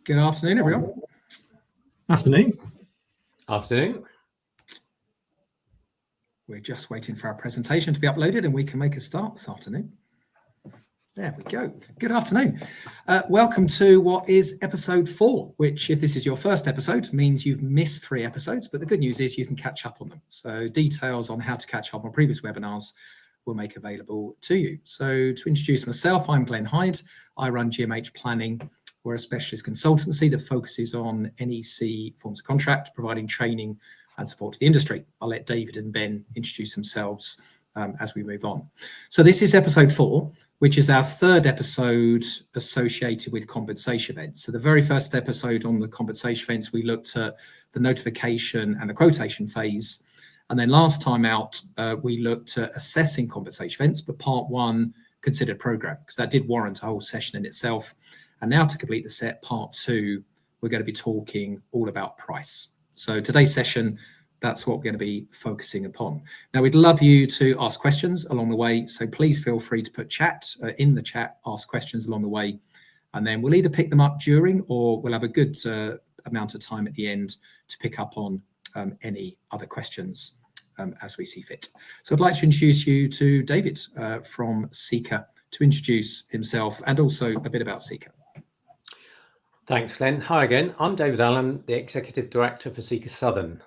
Good afternoon, everyone. Afternoon. Afternoon. We're just waiting for our presentation to be uploaded and we can make a start this afternoon. There we go. Good afternoon. Welcome to what is episode 4, which, if this is your first episode, means you've missed 3 episodes, but the good news is you can catch up on them. So details on how to catch up on previous webinars will make available to you. So to introduce myself, I'm Glenn Hyde. I run GMH Planning. We're a specialist consultancy that focuses on NEC forms of contract, providing training and support to the industry. I'll let David and Ben introduce themselves as we move on. So this is episode 4, which is our 3rd episode associated with compensation events. So the very first episode on the compensation events, we looked at the notification and the quotation phase. And then last time out, we looked at assessing compensation events, but part 1 considered program, because that did warrant a whole session in itself. And now to complete the set, part 2, we're going to be talking all about price. So today's session, that's what we're going to be focusing upon. Now, we'd love you to ask questions along the way. So please feel free to put in the chat, ask questions along the way. And then we'll either pick them up during or we'll have a good amount of time at the end to pick up on any other questions as we see fit. So I'd like to introduce you to David from CECA to introduce himself and also a bit about CECA. Thanks, Glenn. Hi again. I'm David Allen, the Executive Director for CECA Southern.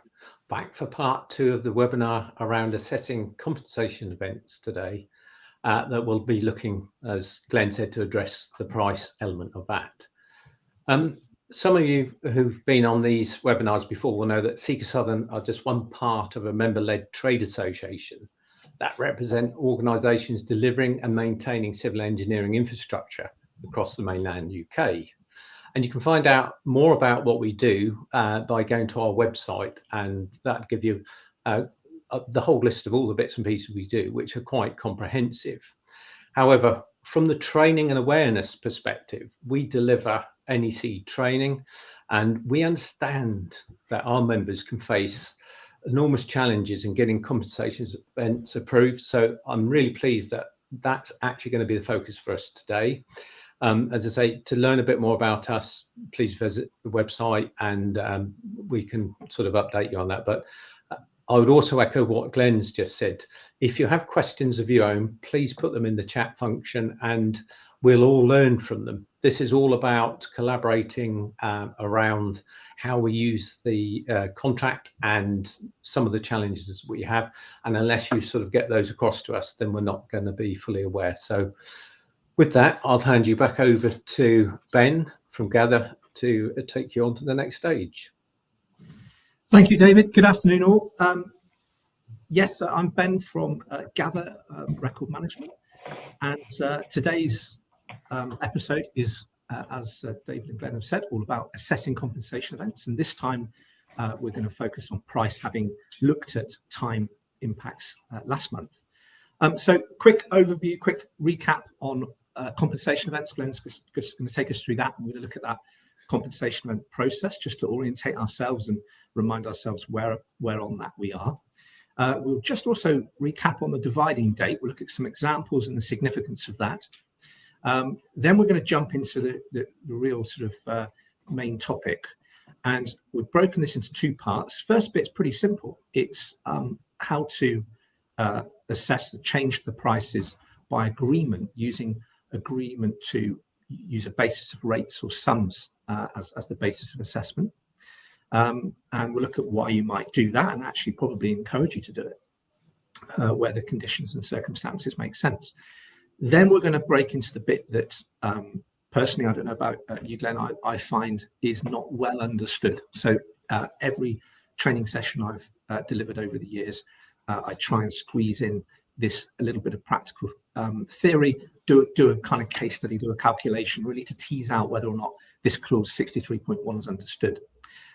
Back for part 2 of the webinar around assessing compensation events today that will be looking, as Glenn said, to address the price element of that. Some of you who've been on these webinars before will know that CECA Southern are just one part of a member-led trade association that represent organisations delivering and maintaining civil engineering infrastructure across the mainland UK. And you can find out more about what we do by going to our website, and that'll give you the whole list of all the bits and pieces we do, which are quite comprehensive. However, from the training and awareness perspective, we deliver NEC training, and we understand that our members can face enormous challenges in getting compensation events approved. So I'm really pleased that that's actually going to be the focus for us today. As I say, to learn a bit more about us, please visit the website and we can sort of update you on that. But I would also echo what Glenn's just said. If you have questions of your own, please put them in the chat function and we'll all learn from them. This is all about collaborating around how we use the contract and some of the challenges we have. And unless you sort of get those across to us, then we're not going to be fully aware. So with that, I'll hand you back over to Ben from Gather to take you on to the next stage. Thank you, David. Good afternoon, all. Yes, I'm Ben from Gather Record Management. And today's episode is, as David and Glenn have said, all about assessing compensation events. And this time, we're going to focus on price, having looked at time impacts last month. So quick overview, quick recap on compensation events. Glenn's just going to take us through that. And we're going to look at that compensation event process just to orientate ourselves and remind ourselves where on that we are. We'll just also recap on the dividing date. We'll look at some examples and the significance of that. Then we're going to jump into the real sort of main topic. And we've broken this into 2 parts. First bit's pretty simple. It's how to assess the change to the prices by agreement, using agreement to use a basis of rates or sums as the basis of assessment. And we'll look at why you might do that and actually probably encourage you to do it where the conditions and circumstances make sense. Then we're going to break into the bit that personally, I don't know about you, Glenn, I find is not well understood. So every training session I've delivered over the years, I try and squeeze in this a little bit of practical theory, do a kind of case study, do a calculation, really to tease out whether or not this clause 63.1 is understood.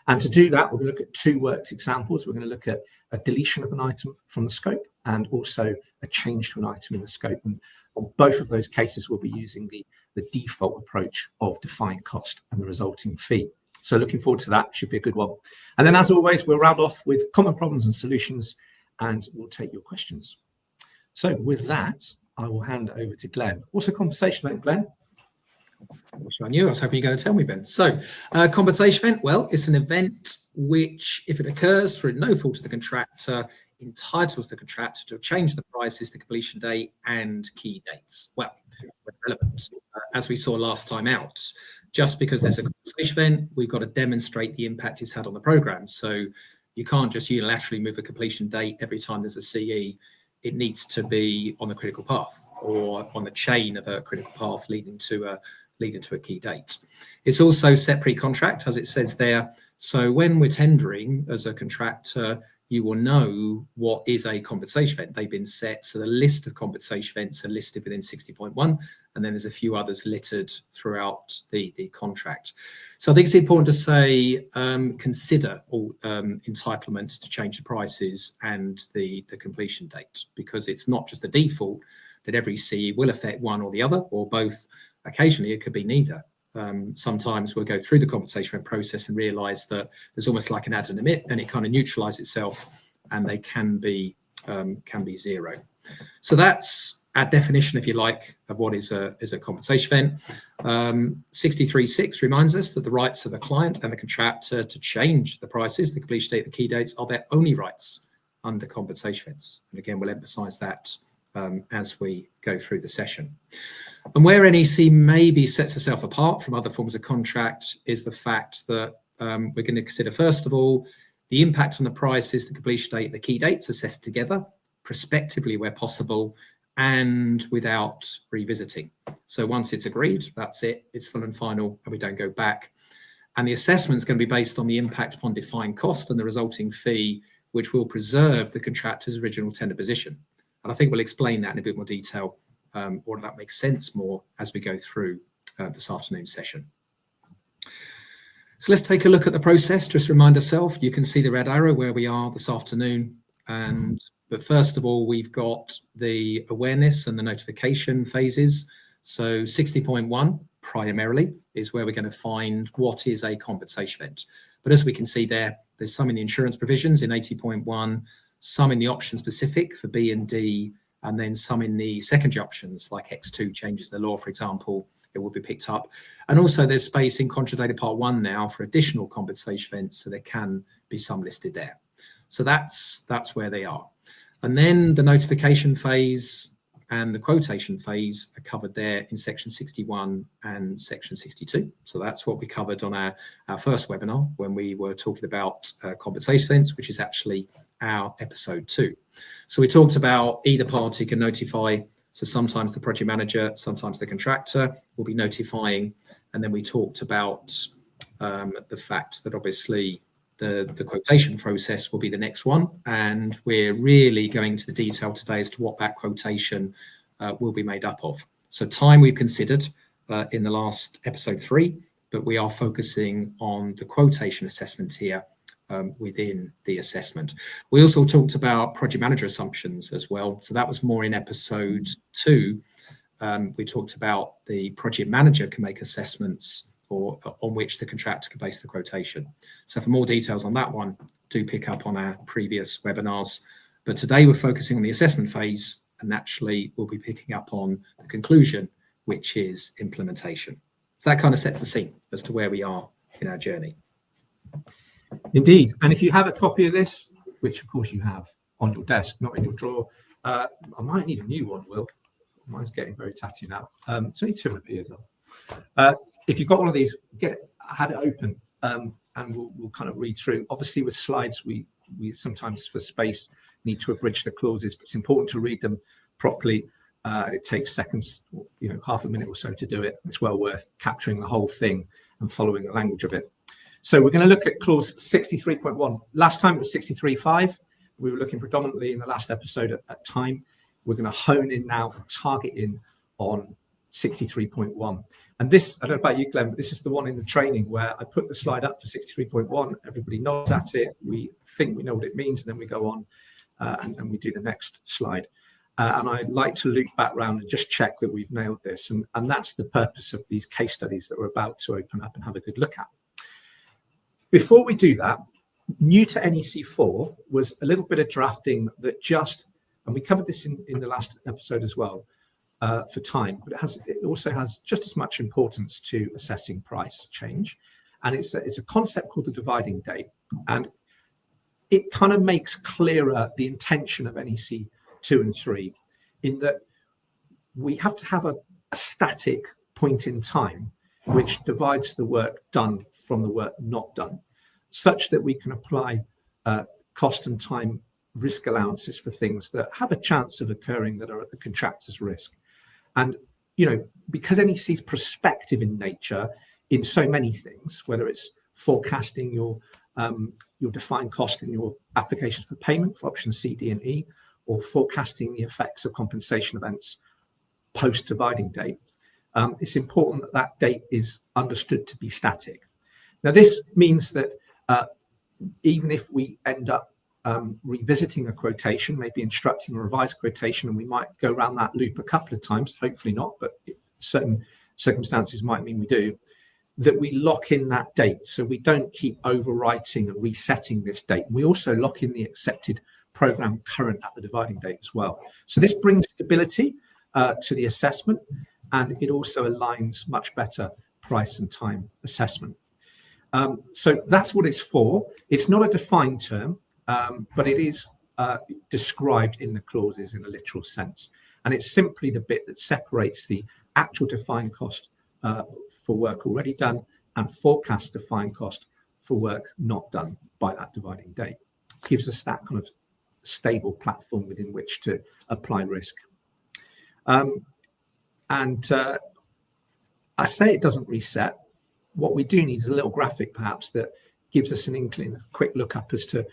And to do that, we're going to look at 2 worked examples. We're going to look at a deletion of an item from the scope and also a change to an item in the scope. And on both of those cases, we'll be using the default approach of defined cost and the resulting fee. So looking forward to that. Should be a good one. And then, as always, we'll round off with common problems and solutions, and we'll take your questions. So with that, I will hand over to Glenn. What's a compensation event, Glenn? I wish I knew. I was hoping you're going to tell me, Ben. So, compensation event, well, it's an event which, if it occurs through no fault of the contractor, entitles the contractor to change the prices, the completion date, and key dates. Well, when relevant. As we saw last time out, just because there's a compensation event, we've got to demonstrate the impact it's had on the program. So you can't just unilaterally move a completion date every time there's a CE. It needs to be on the critical path or on the chain of a critical path leading to a key date. It's also set pre-contract, as it says there. So when we're tendering as a contractor, you will know what is a compensation event. They've been set. So the list of compensation events are listed within 60.1, and then there's a few others littered throughout the contract. So I think it's important to say, consider all entitlements to change the prices and the completion date, because it's not just the default that every CE will affect one or the other, or both. Occasionally, it could be neither. Sometimes we'll go through the compensation event process and realise that there's almost like an add and omit, and it kind of neutralises itself, and they can be zero. So that's our definition, if you like, of what is a compensation event. 63.6 reminds us that the rights of the client and the contractor to change the prices, the completion date, the key dates are their only rights under compensation events. And again, we'll emphasise that as we go through the session. And where NEC maybe sets itself apart from other forms of contract is the fact that we're going to consider, first of all, the impact on the prices, the completion date, the key dates assessed together, prospectively where possible, and without revisiting. So once it's agreed, that's it, it's full and final, and we don't go back. And the assessment is going to be based on the impact upon defined cost and the resulting fee, which will preserve the contractor's original tender position. And I think we'll explain that in a bit more detail, or that makes sense more as we go through this afternoon's session. So let's take a look at the process. Just remind ourselves, you can see the red arrow where we are this afternoon. But first of all, we've got the awareness and the notification phases. So 60.1 primarily is where we're going to find what is a compensation event. But as we can see there, there's some in the insurance provisions in 80.1, some in the option specific for B and D, and then some in the secondary options like X2 changes the law, for example, it will be picked up. And also there's space in Contract Data Part 1 now for additional compensation events, so there can be some listed there. So that's where they are. And then the notification phase and the quotation phase are covered there in section 61 and section 62. So that's what we covered on our first webinar when we were talking about compensation events, which is actually our episode 2. So we talked about either party can notify. So sometimes the project manager, sometimes the contractor will be notifying. And then we talked about the fact that obviously the quotation process will be the next one. And we're really going into the detail today as to what that quotation will be made up of. So time we've considered in the last episode 3, but we are focusing on the quotation assessment here within the assessment. We also talked about project manager assumptions as well. So that was more in episode 2. We talked about the project manager can make assessments or on which the contractor can base the quotation. So for more details on that one, do pick up on our previous webinars. But today we're focusing on the assessment phase, and naturally we'll be picking up on the conclusion, which is implementation. So that kind of sets the scene as to where we are in our journey. Indeed. And if you have a copy of this, which of course you have on your desk, not in your drawer, I might need a new one, Will. Mine's getting very tatty now. It's only 2 years old. If you've got one of these, have it open, and we'll kind of read through. Obviously, with slides, we sometimes for space need to abridge the clauses, but it's important to read them properly. It takes seconds, half a minute or so to do it. It's well worth capturing the whole thing and following the language of it. So we're going to look at clause 63.1. Last time it was 63.5. We were looking predominantly in the last episode at time. We're going to hone in now and target in on 63.1. And this, I don't know about you, Glenn, but this is the one in the training where I put the slide up for 63.1. Everybody nods at it. We think we know what it means, and then we go on and we do the next slide. And I'd like to loop back round and just check that we've nailed this. And that's the purpose of these case studies that we're about to open up and have a good look at. Before we do that, new to NEC4 was a little bit of drafting that and we covered this in the last episode as well, for time, but it also has just as much importance to assessing price change. And it's a concept called the dividing date. And it kind of makes clearer the intention of NEC 2 and 3 in that we have to have a static point in time which divides the work done from the work not done, such that we can apply cost and time risk allowances for things that have a chance of occurring that are at the contractor's risk. And, because NEC is prospective in nature in so many things, whether it's forecasting your defined cost in your applications for payment for options C, D, and E, or forecasting the effects of compensation events post-dividing date, it's important that that date is understood to be static. Now, this means that even if we end up revisiting a quotation, maybe instructing a revised quotation, and we might go around that loop a couple of times, hopefully not, but certain circumstances might mean we do, that we lock in that date so we don't keep overwriting and resetting this date. We also lock in the accepted program current at the dividing date as well. So this brings stability to the assessment, and it also aligns much better price and time assessment. So that's what it's for. It's not a defined term, but it is described in the clauses in a literal sense. And it's simply the bit that separates the actual defined cost for work already done and forecast defined cost for work not done by that dividing date. It gives us that kind of stable platform within which to apply risk. I say it doesn't reset. What we do need is a little graphic, perhaps, that gives us an inkling, a quick look up as to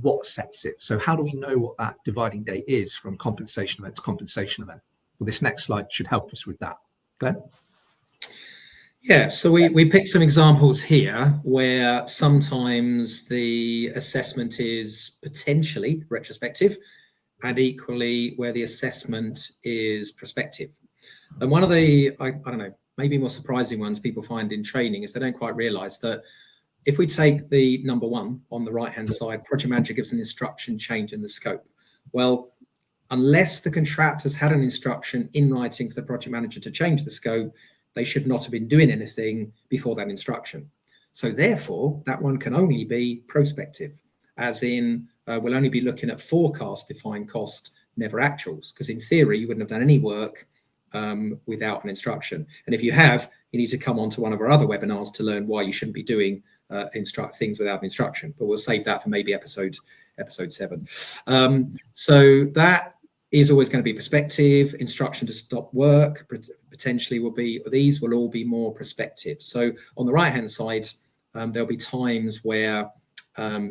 what sets it. So how do we know what that dividing date is from compensation event to compensation event? Well, this next slide should help us with that. Glenn? Yeah, so we picked some examples here where sometimes the assessment is potentially retrospective and equally where the assessment is prospective. And one of the, I don't know, maybe more surprising ones people find in training is they don't quite realize that if we take the number one on the right-hand side, project manager gives an instruction change in the scope. Well, unless the contractors had an instruction in writing for the project manager to change the scope, they should not have been doing anything before that instruction. So therefore, that one can only be prospective, as in we'll only be looking at forecast defined cost, never actuals, because in theory, you wouldn't have done any work without an instruction. And if you have, you need to come on to one of our other webinars to learn why you shouldn't be doing things without an instruction. But we'll save that for maybe episode 7. So that is always going to be prospective. Instruction to stop work potentially will be, these will all be more prospective. So on the right hand side, there'll be times where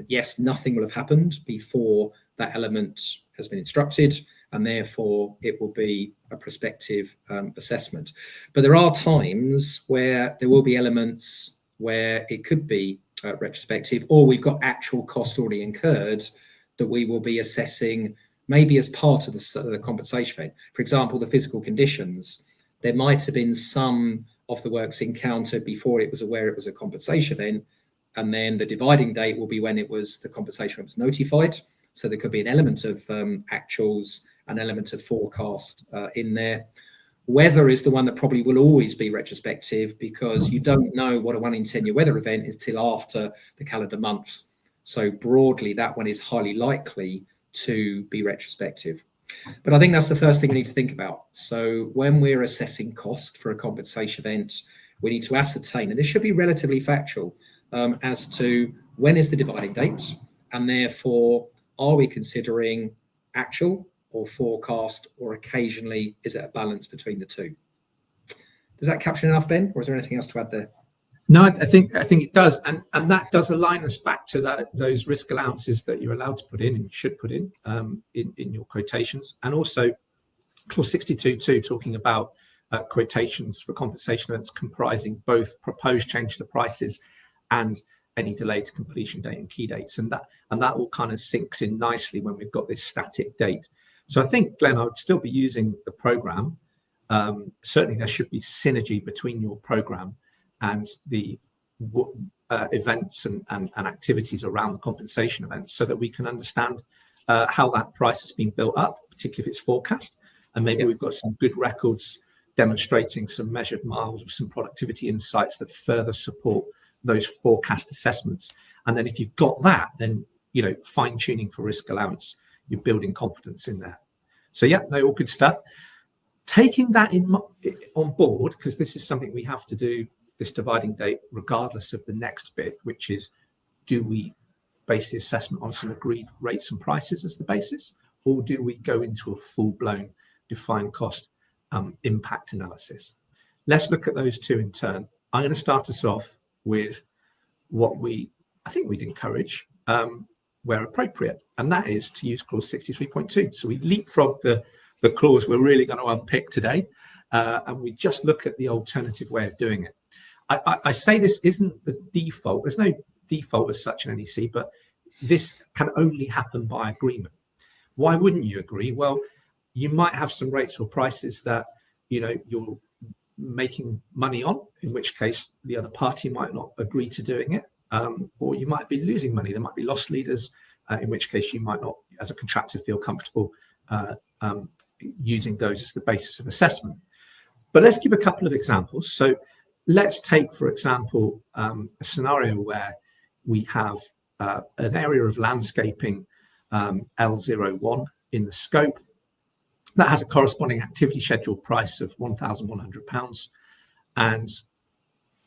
yes, nothing will have happened before that element has been instructed, and therefore it will be a prospective assessment. But there are times where there will be elements where it could be retrospective, or we've got actual cost already incurred that we will be assessing maybe as part of the compensation event. For example, the physical conditions, there might have been some of the works encountered before it was aware it was a compensation event, and then the dividing date will be when it was the compensation event was notified. So there could be an element of actuals, an element of forecast in there. Weather is the one that probably will always be retrospective, because you don't know what a 1 in 10 year weather event is till after the calendar month. So broadly, that one is highly likely to be retrospective. But I think that's the first thing we need to think about. So when we're assessing cost for a compensation event, we need to ascertain, and this should be relatively factual, as to when is the dividing date, and therefore are we considering actual or forecast, or occasionally is it a balance between the two? Does that capture enough, Ben, or is there anything else to add there? No, I think it does, and that does align us back to those risk allowances that you're allowed to put in and should put in your quotations, and also clause 62.2 talking about quotations for compensation events comprising both proposed change to prices and any delay to completion date and key dates, and that all kind of sinks in nicely when we've got this static date. So I think, Glenn, I would still be using the program. Certainly, there should be synergy between your program and the events and activities around the compensation events, so that we can understand how that price has been built up, particularly if it's forecast, and maybe we've got some good records demonstrating some measured miles with some productivity insights that further support those forecast assessments. And then if you've got that, then fine tuning for risk allowance, you're building confidence in there. So all good stuff. Taking that on board, because this is something we have to do, this dividing date, regardless of the next bit, which is, do we base the assessment on some agreed rates and prices as the basis, or do we go into a full-blown defined cost impact analysis? Let's look at those two in turn. I'm going to start us off with what I think we'd encourage where appropriate, and that is to use clause 63.2. So we leapfrog the clause we're really going to unpick today, and we just look at the alternative way of doing it. I say this isn't the default. There's no default as such in NEC, but this can only happen by agreement. Why wouldn't you agree? Well, you might have some rates or prices that you're making money on, in which case the other party might not agree to doing it, or you might be losing money. There might be loss leaders, in which case you might not, as a contractor, feel comfortable using those as the basis of assessment. But let's give a couple of examples. So let's take, for example, a scenario where we have an area of landscaping, L01, in the scope that has a corresponding activity schedule price of £1,100, and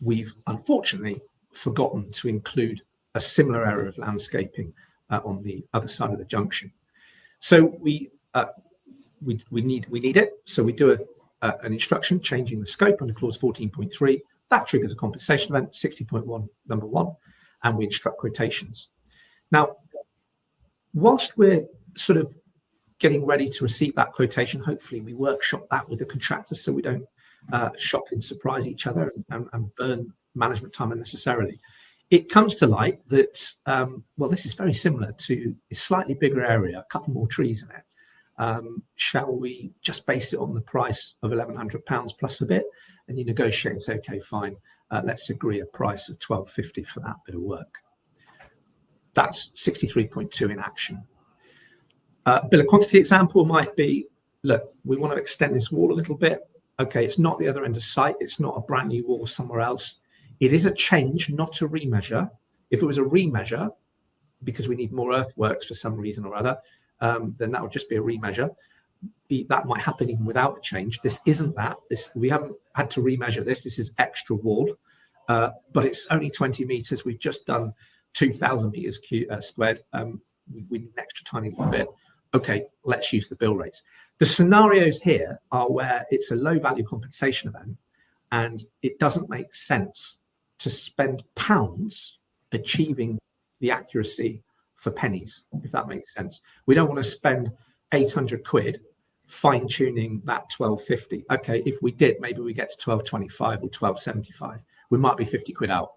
we've unfortunately forgotten to include a similar area of landscaping on the other side of the junction. So we need it. So we do an instruction changing the scope under clause 14.3. That triggers a compensation event, 60.1 number 1, and we instruct quotations. Now, whilst we're sort of getting ready to receive that quotation, hopefully we workshop that with the contractor so we don't shock and surprise each other and burn management time unnecessarily. It comes to light that, this is very similar to a slightly bigger area, a couple more trees in it. Shall we just base it on the price of £1,100 plus a bit? And you negotiate and say, okay, fine, let's agree a price of £1,250 for that bit of work. That's 63.2 in action. Bill of quantity example might be, look, we want to extend this wall a little bit. Okay, it's not the other end of site. It's not a brand new wall somewhere else. It is a change, not a remeasure. If it was a remeasure, because we need more earthworks for some reason or other, then that would just be a remeasure. That might happen even without a change. This isn't that. We haven't had to remeasure this. This is extra wall, but it's only 20 meters. We've just done 2,000 meters squared. We need an extra tiny little bit. Okay, let's use the bill rates. The scenarios here are where it's a low value compensation event and it doesn't make sense to spend pounds achieving the accuracy for pennies, if that makes sense. We don't want to spend 800 quid fine tuning that 1250. Okay, if we did, maybe we get to 1225 or 1275. We might be 50 quid out.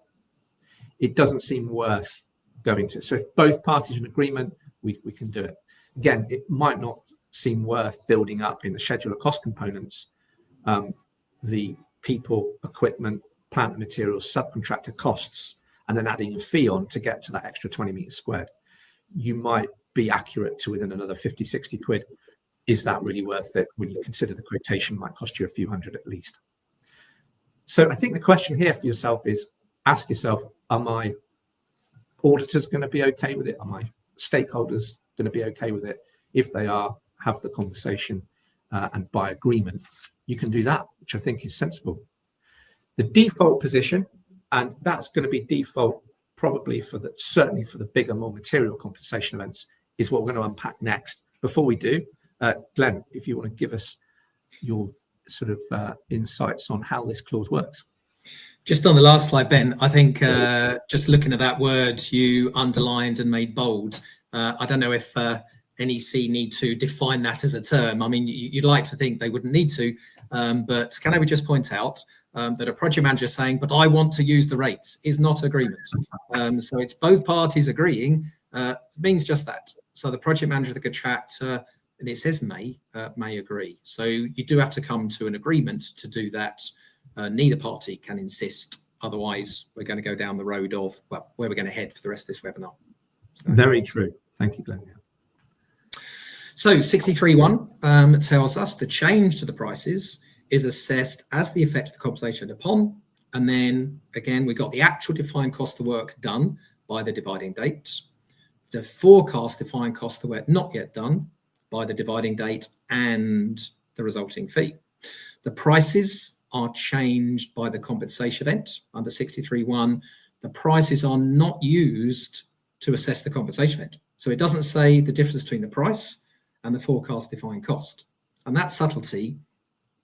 It doesn't seem worth going to. So if both parties are in agreement, we can do it. Again, it might not seem worth building up in the schedule of cost components, the people, equipment, plant and materials, subcontractor costs, and then adding a fee on to get to that extra 20 meters squared. You might be accurate to within another 50, 60 quid. Is that really worth it when you consider the quotation might cost you a few hundred at least? So I think the question here for yourself is, ask yourself, are my auditors going to be okay with it? Are my stakeholders going to be okay with it? If they are, have the conversation and by agreement, you can do that, which I think is sensible. The default position, and that's going to be default probably certainly for the bigger, more material compensation events, is what we're going to unpack next. Before we do, Glenn, if you want to give us your sort of insights on how this clause works. Just on the last slide, Ben, I think just looking at that word you underlined and made bold, I don't know if NEC need to define that as a term. I mean, you'd like to think they wouldn't need to, but can I just point out that a project manager saying, but I want to use the rates, is not agreement. So it's both parties agreeing, means just that. So the project manager, the contractor, and it says may agree. So you do have to come to an agreement to do that. Neither party can insist. Otherwise, we're going to go down the road of, well, where we're going to head for the rest of this webinar. So. Very true. Thank you, Glenn. So 63.1 tells us the change to the prices is assessed as the effect of the compensation upon, and then again we got the actual defined cost of the work done by the dividing date, the forecast defined cost of the work not yet done by the dividing date, and the resulting fee. The prices are changed by the compensation event under 63.1. The prices are not used to assess the compensation event. So it doesn't say the difference between the price and the forecast defined cost. And that subtlety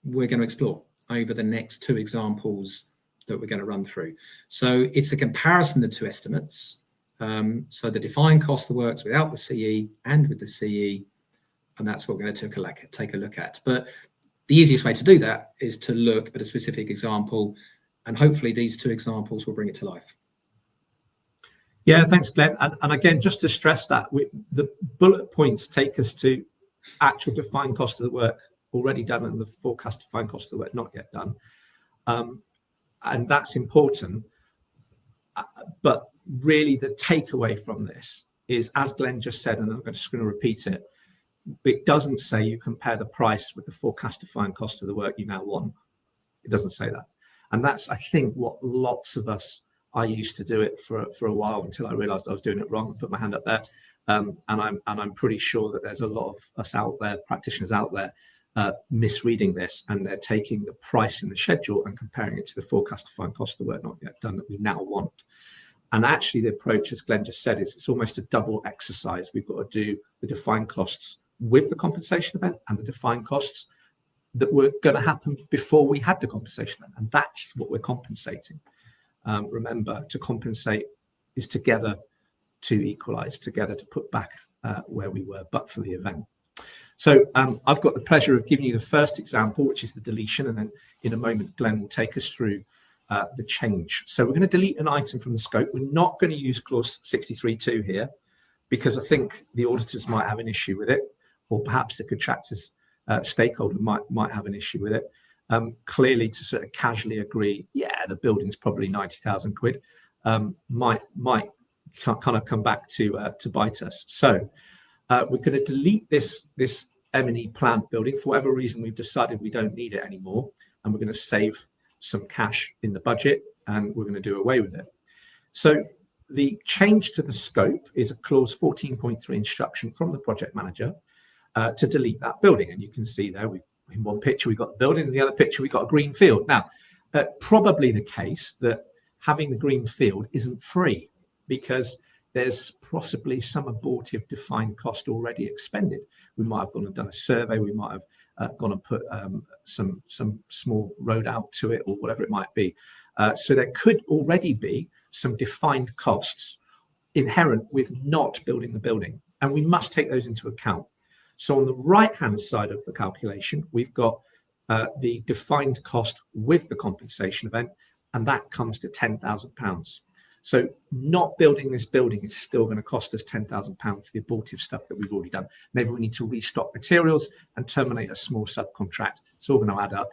we're going to explore over the next two examples that we're going to run through. So it's a comparison of the two estimates. So the defined cost of the works without the CE and with the CE, and that's what we're going to take a look at. But the easiest way to do that is to look at a specific example, and hopefully these two examples will bring it to life. Yeah, thanks, Glenn. And again, just to stress that, the bullet points take us to actual defined cost of the work already done and the forecast defined cost of the work not yet done. And that's important. But really the takeaway from this is, as Glenn just said, and I'm just going to repeat it, it doesn't say you compare the price with the forecast defined cost of the work you now want. It doesn't say that. And that's, I think, what lots of us, I used to do it for a while until I realized I was doing it wrong and put my hand up there. And I'm pretty sure that there's a lot of us out there, practitioners out there, misreading this, and they're taking the price in the schedule and comparing it to the forecast defined cost of the work not yet done that we now want. And actually the approach, as Glenn just said, is it's almost a double exercise. We've got to do the defined costs with the compensation event and the defined costs that were going to happen before we had the compensation event. And that's what we're compensating. Remember, to compensate is together to equalize, together to put back where we were, but for the event. So I've got the pleasure of giving you the first example, which is the deletion. And then in a moment, Glenn will take us through the change. So we're going to delete an item from the scope. We're not going to use clause 63.2 here, because I think the auditors might have an issue with it, or perhaps the contractors stakeholder might have an issue with it. Clearly, to sort of casually agree, yeah, the building's probably 90,000 quid, might kind of come back to bite us. So we're going to delete this M&E plant building. For whatever reason, we've decided we don't need it anymore, and we're going to save some cash in the budget, and we're going to do away with it. So the change to the scope is a clause 14.3 instruction from the project manager to delete that building. And you can see there, in one picture we've got the building, in the other picture we've got a green field. Now, probably the case that having the green field isn't free, because there's possibly some abortive defined cost already expended. We might have gone and done a survey, we might have gone and put some small road out to it, or whatever it might be. So there could already be some defined costs inherent with not building the building, and we must take those into account. So on the right-hand side of the calculation, we've got the defined cost with the compensation event, and that comes to £10,000. So not building this building is still going to cost us £10,000 for the abortive stuff that we've already done. Maybe we need to restock materials and terminate a small subcontract. It's all going to add up.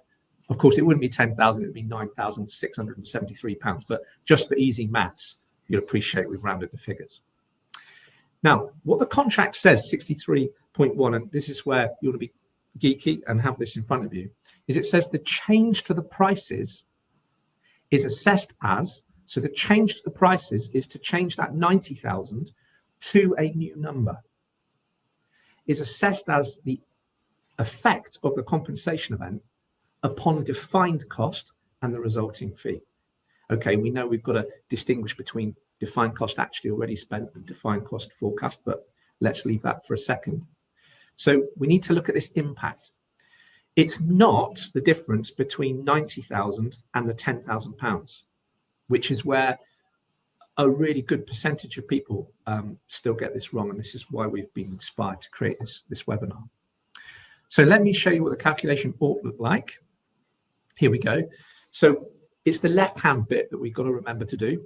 Of course, it wouldn't be 10,000, it would be £9,673. But just for easy maths, you'll appreciate we've rounded the figures. Now, what the contract says, 63.1, and this is where you want to be geeky and have this in front of you, is it says the change to the prices is assessed as, so the change to the prices is to change that 90,000 to a new number, is assessed as the effect of the compensation event upon defined cost and the resulting fee. Okay, we know we've got to distinguish between defined cost actually already spent and defined cost forecast, but let's leave that for a second. So we need to look at this impact. It's not the difference between 90,000 and the £10,000, which is where a really good percentage of people still get this wrong. And this is why we've been inspired to create this webinar. So let me show you what the calculation ought to look like. Here we go. So it's the left-hand bit that we've got to remember to do.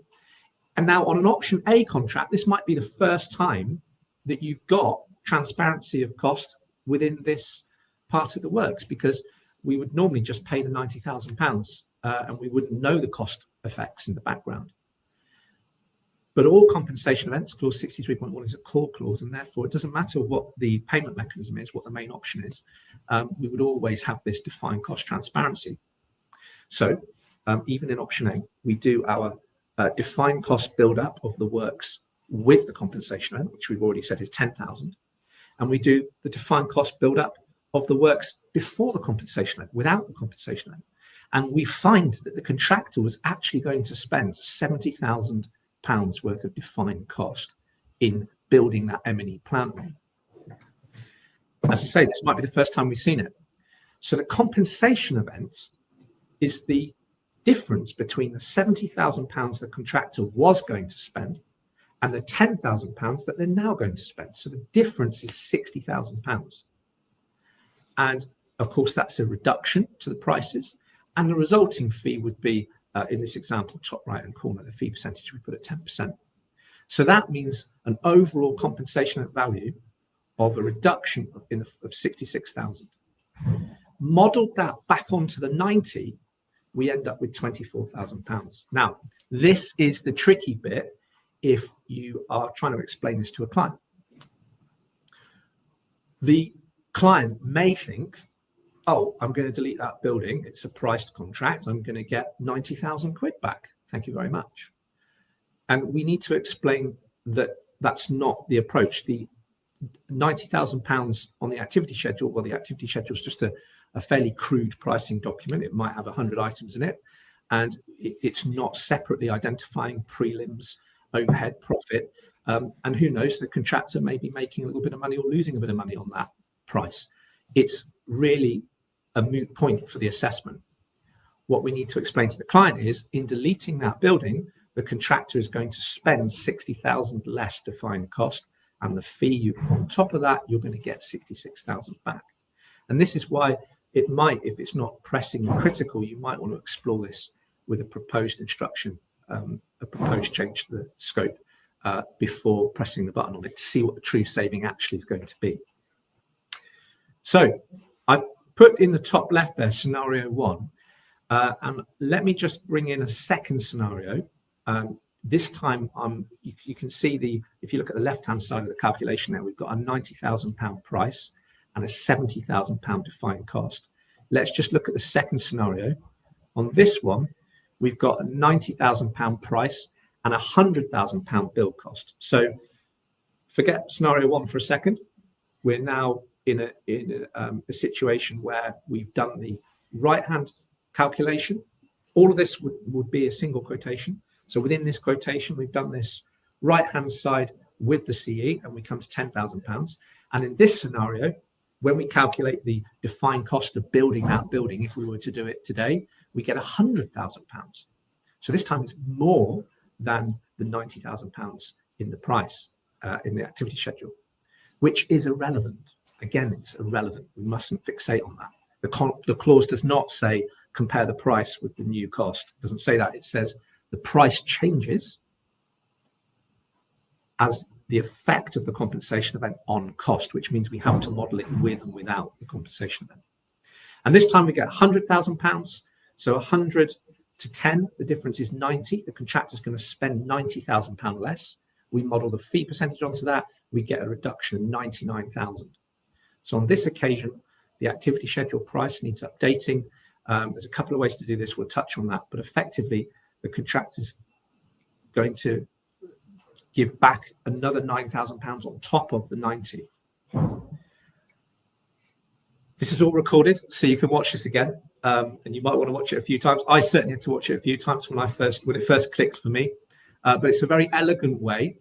And now on an option A contract, this might be the first time that you've got transparency of cost within this part of the works, because we would normally just pay the £90,000 and we wouldn't know the cost effects in the background. But all compensation events, clause 63.1 is a core clause, and therefore it doesn't matter what the payment mechanism is, what the main option is, we would always have this defined cost transparency. So even in option A, we do our defined cost build-up of the works with the compensation event, which we've already said is 10,000, and we do the defined cost build-up of the works before the compensation event, without the compensation event. And we find that the contractor was actually going to spend £70,000 worth of defined cost in building that M&E plant room. As I say, this might be the first time we've seen it. So the compensation event is the difference between the £70,000 the contractor was going to spend and the £10,000 that they're now going to spend. So the difference is £60,000. And of course, that's a reduction to the prices. And the resulting fee would be, in this example, top right-hand corner, the fee percentage we put at 10%. So that means an overall compensation value of a reduction of 66,000. Modelled that back onto the 90, we end up with £24,000. Now, this is the tricky bit if you are trying to explain this to a client. The client may think, oh, I'm going to delete that building. It's a priced contract. I'm going to get 90,000 quid back. Thank you very much. And we need to explain that that's not the approach. The £90,000 on the activity schedule, well, the activity schedule is just a fairly crude pricing document. It might have 100 items in it, and it's not separately identifying prelims, overhead, profit. And who knows, the contractor may be making a little bit of money or losing a bit of money on that price. It's really a moot point for the assessment. What we need to explain to the client is, in deleting that building, the contractor is going to spend 60,000 less defined cost, and the fee on top of that, you're going to get 66,000 back. And this is why it might, if it's not pressing and critical, you might want to explore this with a proposed instruction, a proposed change to the scope before pressing the button on it to see what the true saving actually is going to be. So I've put in the top left there scenario 1, and let me just bring in a second scenario. This time you can see if you look at the left hand side of the calculation there, we've got a £90,000 price and a £70,000 defined cost. Let's just look at the second scenario. On this one, we've got a £90,000 price and a £100,000 build cost. So forget scenario 1 for a second. We're now in a situation where we've done the right-hand calculation. All of this would be a single quotation. So within this quotation, we've done this right-hand side with the CE, and we come to £10,000. And in this scenario, when we calculate the defined cost of building that building, if we were to do it today, we get £100,000. So this time it's more than the £90,000 in the price, in the activity schedule, which is irrelevant. Again, it's irrelevant. We mustn't fixate on that. The clause does not say compare the price with the new cost. It doesn't say that. It says the price changes as the effect of the compensation event on cost, which means we have to model it with and without the compensation event. And this time we get £100,000. So 100 to 10, the difference is 90. The contractor is going to spend £90,000 less. We model the fee percentage onto that. We get a reduction of 99,000. So on this occasion, the activity schedule price needs updating. There's a couple of ways to do this. We'll touch on that. But effectively, the contractor's going to give back another £9,000 on top of the 90. This is all recorded, so you can watch this again, and you might want to watch it a few times. I certainly had to watch it a few times when it first clicked for me. But it's a very elegant way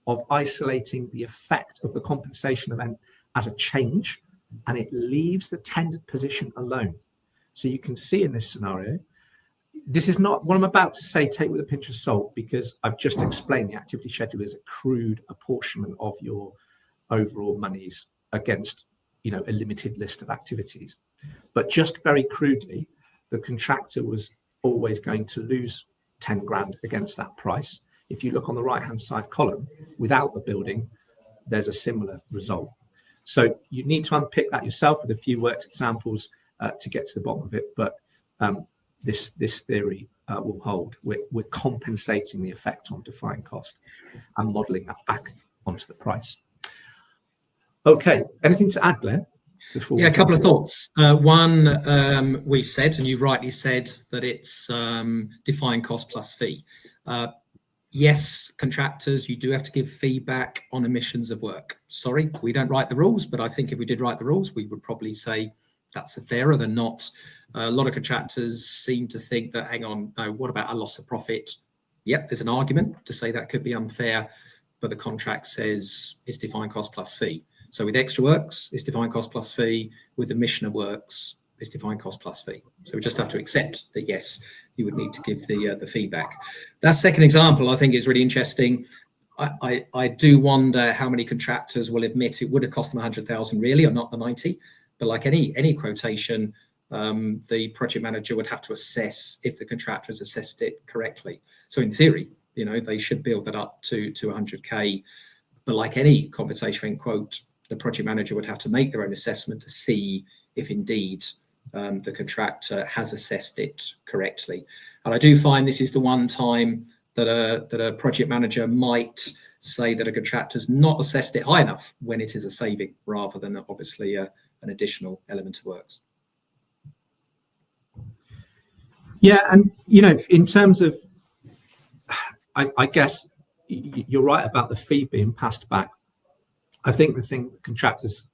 of isolating the effect of the compensation event as a change, and it leaves the tendered position alone. So you can see in this scenario, this is not what I'm about to say, take with a pinch of salt, because I've just explained the activity schedule is a crude apportionment of your overall monies against, a limited list of activities. But just very crudely, the contractor was always going to lose 10 grand against that price. If you look on the right-hand side column, without the building, there's a similar result. So you need to unpick that yourself with a few worked examples to get to the bottom of it. But this theory will hold. We're compensating the effect on defined cost and modelling that back onto the price. Okay, anything to add, Glenn? Yeah, a couple of thoughts. One, we've said, and you rightly said, that it's defined cost plus fee. Yes, contractors, you do have to give feedback on omissions of work. Sorry, we don't write the rules, but I think if we did write the rules, we would probably say that's fairer than not. A lot of contractors seem to think that, hang on, no, what about a loss of profit? Yep, there's an argument to say that could be unfair, but the contract says it's defined cost plus fee. So with extra works, it's defined cost plus fee. With omission of works, it's defined cost plus fee. So we just have to accept that, yes, you would need to give the feedback. That second example, I think, is really interesting. I do wonder how many contractors will admit it would have cost them 100,000 really, or not the 90. But like any quotation, the project manager would have to assess if the contractor has assessed it correctly. So in theory, they should build that up to 100K. But like any compensation quote, the project manager would have to make their own assessment to see if indeed the contractor has assessed it correctly. And I do find this is the one time that a project manager might say that a contractor's not assessed it high enough when it is a saving rather than obviously an additional element of works. Yeah, and in terms of, I guess you're right about the fee being passed back. I think the thing that contractors,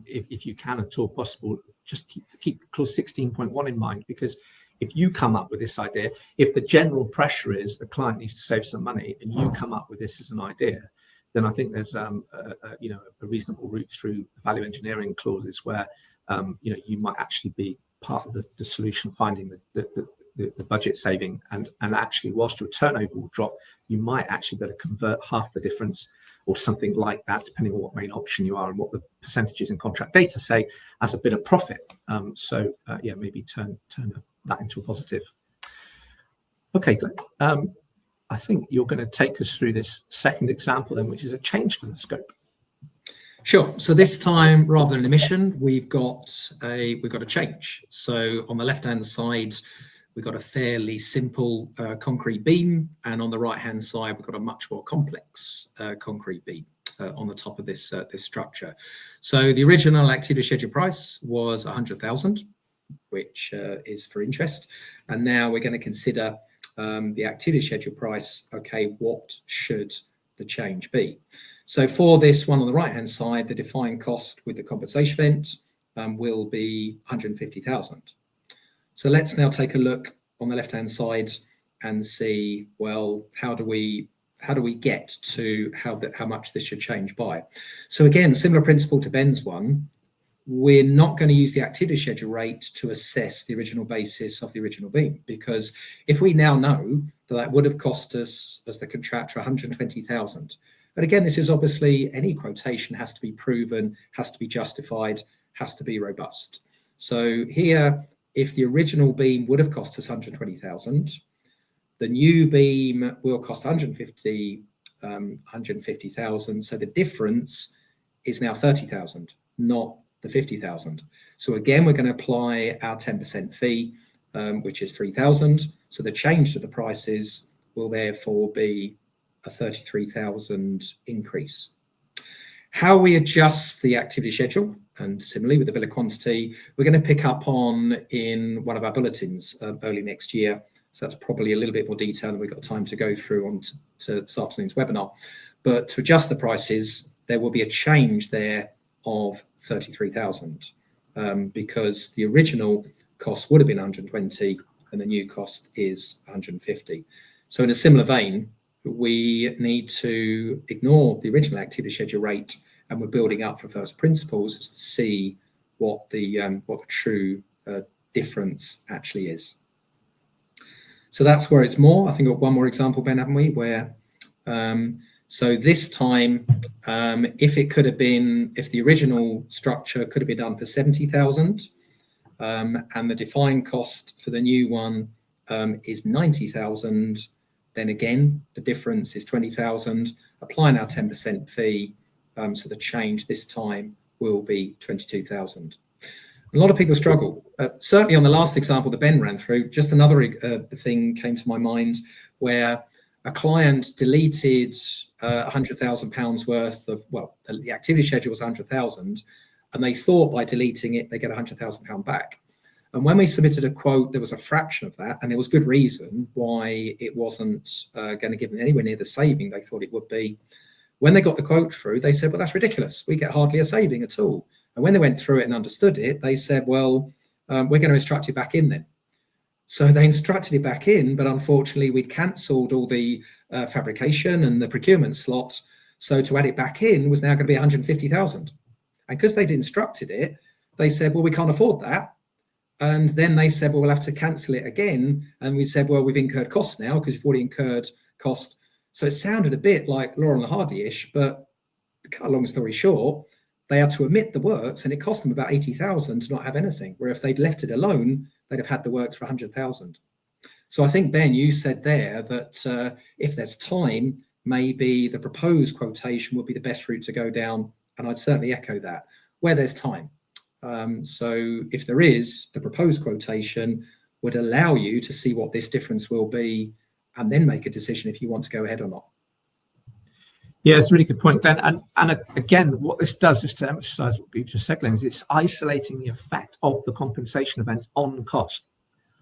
if you can at all possible, just keep clause 16.1 in mind, because if you come up with this idea, if the general pressure is the client needs to save some money, and you come up with this as an idea, then I think there's a reasonable route through value engineering clauses where you might actually be part of the solution, finding the budget saving, and actually whilst your turnover will drop, you might actually be able to convert half the difference or something like that, depending on what main option you are and what the percentages in contract data say, as a bit of profit. Maybe turn that into a positive. Okay, Glenn. I think you're going to take us through this second example then, which is a change to the scope. Sure. So this time, rather than an omission, we've got a change. So on the left-hand side, we've got a fairly simple concrete beam, and on the right-hand side, we've got a much more complex concrete beam on the top of this structure. So the original activity schedule price was 100,000, which is for interest, and now we're going to consider the activity schedule price. Okay, what should the change be? So for this one on the right-hand side, the defined cost with the compensation event will be 150,000. So let's now take a look on the left-hand side and see, well, how do we get to how much this should change by? So again, similar principle to Ben's one, we're not going to use the activity schedule rate to assess the original basis of the original beam, because if we now know that would have cost us as the contractor 120,000, but again, this is obviously any quotation has to be proven, has to be justified, has to be robust. So here, if the original beam would have cost us 120,000, the new beam will cost 150,000. So the difference is now 30,000, not the 50,000. So again, we're going to apply our 10% fee, which is 3,000. So the change to the prices will therefore be a 33,000 increase. How we adjust the activity schedule, and similarly with the bill of quantity, we're going to pick up on in one of our bulletins early next year. So that's probably a little bit more detail than we've got time to go through on to this afternoon's webinar. But to adjust the prices, there will be a change there of 33,000 because the original cost would have been 120 and the new cost is 150. So in a similar vein, we need to ignore the original activity schedule rate, and we're building up for first principles to see what the true difference actually is. So that's where it's more. I think we've got one more example, Ben, haven't we? Where so this time, if the original structure could have been done for 70,000, and the defined cost for the new one is 90,000. Then again, the difference is 20,000. Applying our 10% fee, so the change this time will be 22,000. A lot of people struggle. Certainly on the last example that Ben ran through, just another thing came to my mind where a client deleted £100,000 worth of, well, the activity schedule was 100,000, and they thought by deleting it, they get £100,000 back. And when we submitted a quote, there was a fraction of that, and there was good reason why it wasn't going to give them anywhere near the saving they thought it would be. When they got the quote through, they said, well, that's ridiculous. We get hardly a saving at all. And when they went through it and understood it, they said, well, we're going to instruct it back in then. So they instructed it back in, but unfortunately we'd cancelled all the fabrication and the procurement slots. So to add it back in was now going to be 150,000. And because they'd instructed it, they said, well, we can't afford that. And then they said, well, we'll have to cancel it again. And we said, well, we've incurred costs now because you've already incurred cost. So it sounded a bit like Laurel and Hardy-ish, but to cut a long story short, they had to omit the works and it cost them about 80,000 to not have anything, where if they'd left it alone, they'd have had the works for 100,000. So I think, Ben, you said there that if there's time, maybe the proposed quotation would be the best route to go down. And I'd certainly echo that, where there's time. So if there is, the proposed quotation would allow you to see what this difference will be and then make a decision if you want to go ahead or not. Yeah, it's a really good point, Glenn. And again, what this does, just to emphasise what we've just said, Glenn, is it's isolating the effect of the compensation event on cost.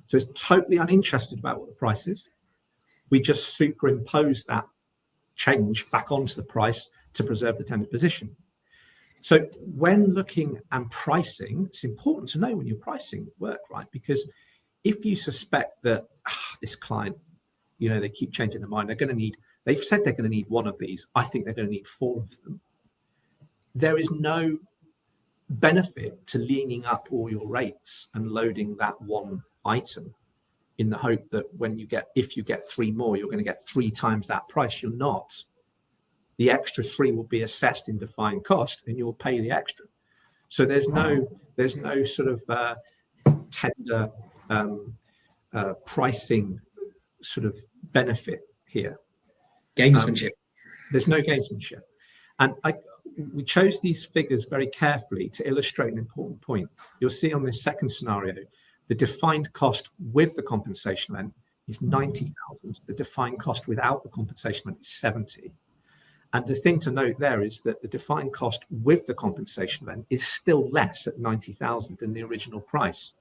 So it's totally uninterested about what the price is. We just superimpose that change back onto the price to preserve the tendered position. So when looking and pricing, it's important to know when you're pricing work, right? Because if you suspect that this client, they keep changing their mind, they've said they're going to need one of these. I think they're going to need 4 of them. There is no benefit to leaning up all your rates and loading that one item in the hope that if you get 3 more, you're going to get 3 times that price. You're not. The extra 3 will be assessed in defined cost and you'll pay the extra. So there's no sort of tender pricing sort of benefit here. Gamesmanship. There's no gamesmanship. And we chose these figures very carefully to illustrate an important point. You'll see on this second scenario, the defined cost with the compensation event is 90,000. The defined cost without the compensation event is 70. And the thing to note there is that the defined cost with the compensation event is still less at 90,000 than the original price.